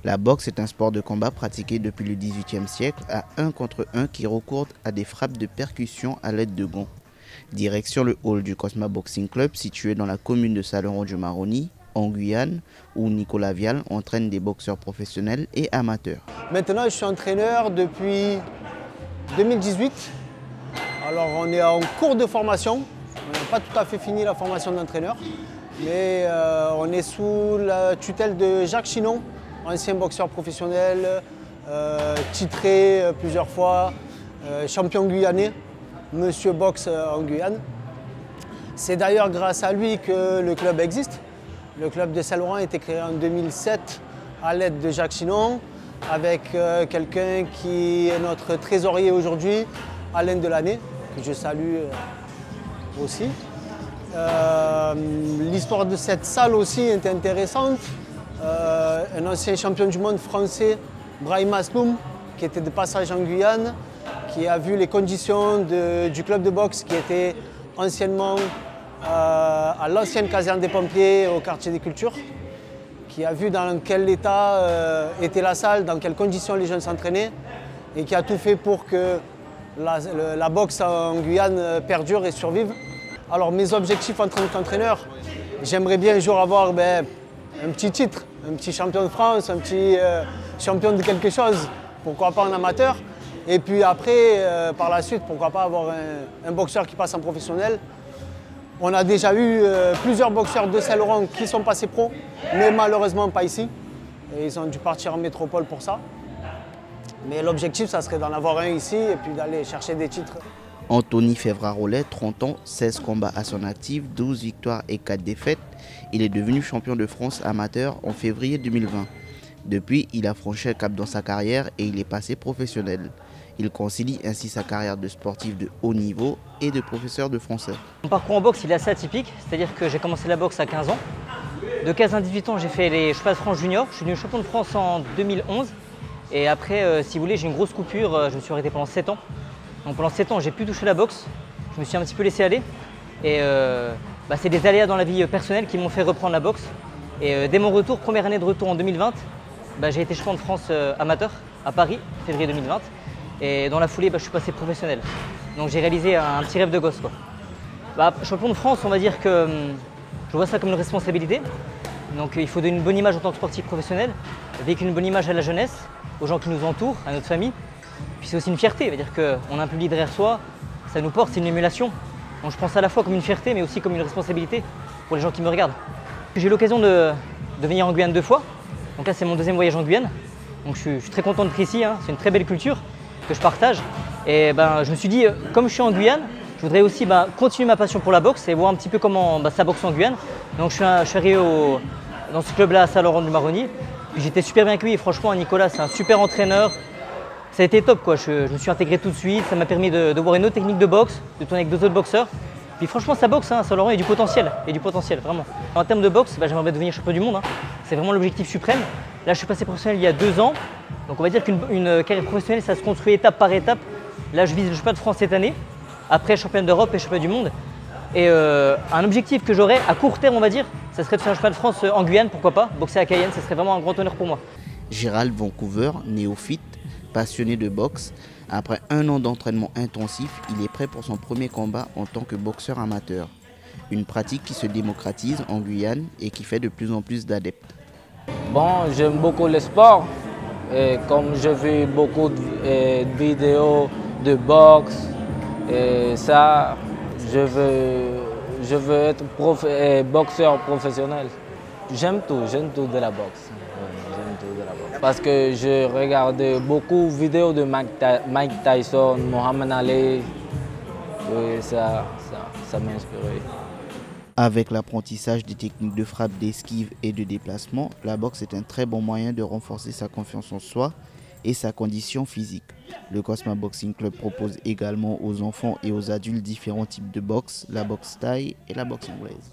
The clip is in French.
La boxe est un sport de combat pratiqué depuis le XVIIIe siècle à 1 contre 1 qui recourt à des frappes de percussion à l'aide de gants. Direction le hall du Cosma Boxing Club situé dans la commune de Salleron-du-Maroni, en Guyane, où Nicolas Vial entraîne des boxeurs professionnels et amateurs. Maintenant, je suis entraîneur depuis 2018. Alors, on est en cours de formation. On n'a pas tout à fait fini la formation d'entraîneur, mais on est sous la tutelle de Jacques Chinon, ancien boxeur professionnel, titré plusieurs fois, champion guyanais, Monsieur Boxe en Guyane. C'est d'ailleurs grâce à lui que le club existe. Le club de Salleron a été créé en 2007 à l'aide de Jacques Chinon, avec quelqu'un qui est notre trésorier aujourd'hui, Alain Delaney, que je salue aussi. L'histoire de cette salle aussi est intéressante. Un ancien champion du monde français, Brahim Asloum, qui était de passage en Guyane, qui a vu les conditions du club de boxe qui était anciennement à l'ancienne caserne des pompiers au quartier des cultures, qui a vu dans quel état était la salle, dans quelles conditions les jeunes s'entraînaient, et qui a tout fait pour que la boxe en Guyane perdure et survive. Alors mes objectifs en tant qu'entraîneur, j'aimerais bien un jour avoir un petit titre, un petit champion de France, un petit champion de quelque chose, pourquoi pas en amateur. Et puis après, par la suite, pourquoi pas avoir un boxeur qui passe en professionnel. On a déjà eu plusieurs boxeurs de Salleron qui sont passés pro, mais malheureusement pas ici. Et ils ont dû partir en métropole pour ça. Mais l'objectif, ça serait d'en avoir un ici et puis d'aller chercher des titres. Anthony Févra-Rollet, 30 ans, 16 combats à son actif, 12 victoires et 4 défaites. Il est devenu champion de France amateur en février 2020. Depuis, il a franchi le cap dans sa carrière et il est passé professionnel. Il concilie ainsi sa carrière de sportif de haut niveau et de professeur de français. Mon parcours en boxe il est assez atypique, c'est-à-dire que j'ai commencé la boxe à 15 ans. De 15 à 18 ans, j'ai fait les championnats de France junior. Je suis devenu champion de France en 2011. Et après, si vous voulez, j'ai une grosse coupure. Je me suis arrêté pendant 7 ans. Donc pendant 7 ans, j'ai pu toucher la boxe. Je me suis un petit peu laissé aller. Et c'est des aléas dans la vie personnelle qui m'ont fait reprendre la boxe. Et dès mon retour, première année de retour en 2020, j'ai été champion de France amateur à Paris, février 2020. Et dans la foulée, je suis passé professionnel. Donc j'ai réalisé un petit rêve de gosse, quoi. Champion de France, on va dire que je vois ça comme une responsabilité. Donc il faut donner une bonne image en tant que sportif professionnel, véhiculer une bonne image à la jeunesse, aux gens qui nous entourent, à notre famille. Puis c'est aussi une fierté, c'est-à-dire qu'on a un public derrière soi, ça nous porte, c'est une émulation. Donc je prends ça à la fois comme une fierté, mais aussi comme une responsabilité pour les gens qui me regardent. J'ai eu l'occasion de venir en Guyane 2 fois. Donc là, c'est mon 2e voyage en Guyane. Donc je suis très content d'être ici, hein. C'est une très belle culture que je partage. Et je me suis dit, comme je suis en Guyane, je voudrais aussi continuer ma passion pour la boxe et voir un petit peu comment ça boxe en Guyane. Donc je suis arrivé dans ce club-là à Salleron-du-Maroni. J'étais super bien accueilli. Franchement, Nicolas, c'est un super entraîneur. Ça a été top, quoi. Je me suis intégré tout de suite. Ça m'a permis de voir une autre technique de boxe, de tourner avec 2 autres boxeurs. Puis franchement, ça boxe, hein, Salleron, il y a du potentiel. Il y a du potentiel, vraiment. En termes de boxe, j'aimerais devenir champion du monde. Hein. C'est vraiment l'objectif suprême. Là, je suis passé professionnel il y a 2 ans. Donc on va dire qu'une carrière professionnelle, ça se construit étape par étape. Là, je vise le championnat de France cette année. Après, championnat d'Europe et championnat du monde. Et un objectif que j'aurais à court terme, on va dire, ça serait de faire un championnat de France en Guyane, pourquoi pas. Boxer à Cayenne, ça serait vraiment un grand honneur pour moi. Gérald Vancouver, néophyte, passionné de boxe, après 1 an d'entraînement intensif, il est prêt pour son premier combat en tant que boxeur amateur. Une pratique qui se démocratise en Guyane et qui fait de plus en plus d'adeptes. Bon, j'aime beaucoup le sport. Et comme je vu beaucoup de vidéos de boxe, et ça, je veux être boxeur professionnel. J'aime tout de la boxe. J'aime tout de la boxe. Parce que je regarde beaucoup de vidéos de Mike Tyson, Mohamed Ali. Et ça m'a inspiré. Avec l'apprentissage des techniques de frappe, d'esquive et de déplacement, la boxe est un très bon moyen de renforcer sa confiance en soi et sa condition physique. Le Cosma Boxing Club propose également aux enfants et aux adultes différents types de boxe, la boxe thaï et la boxe anglaise.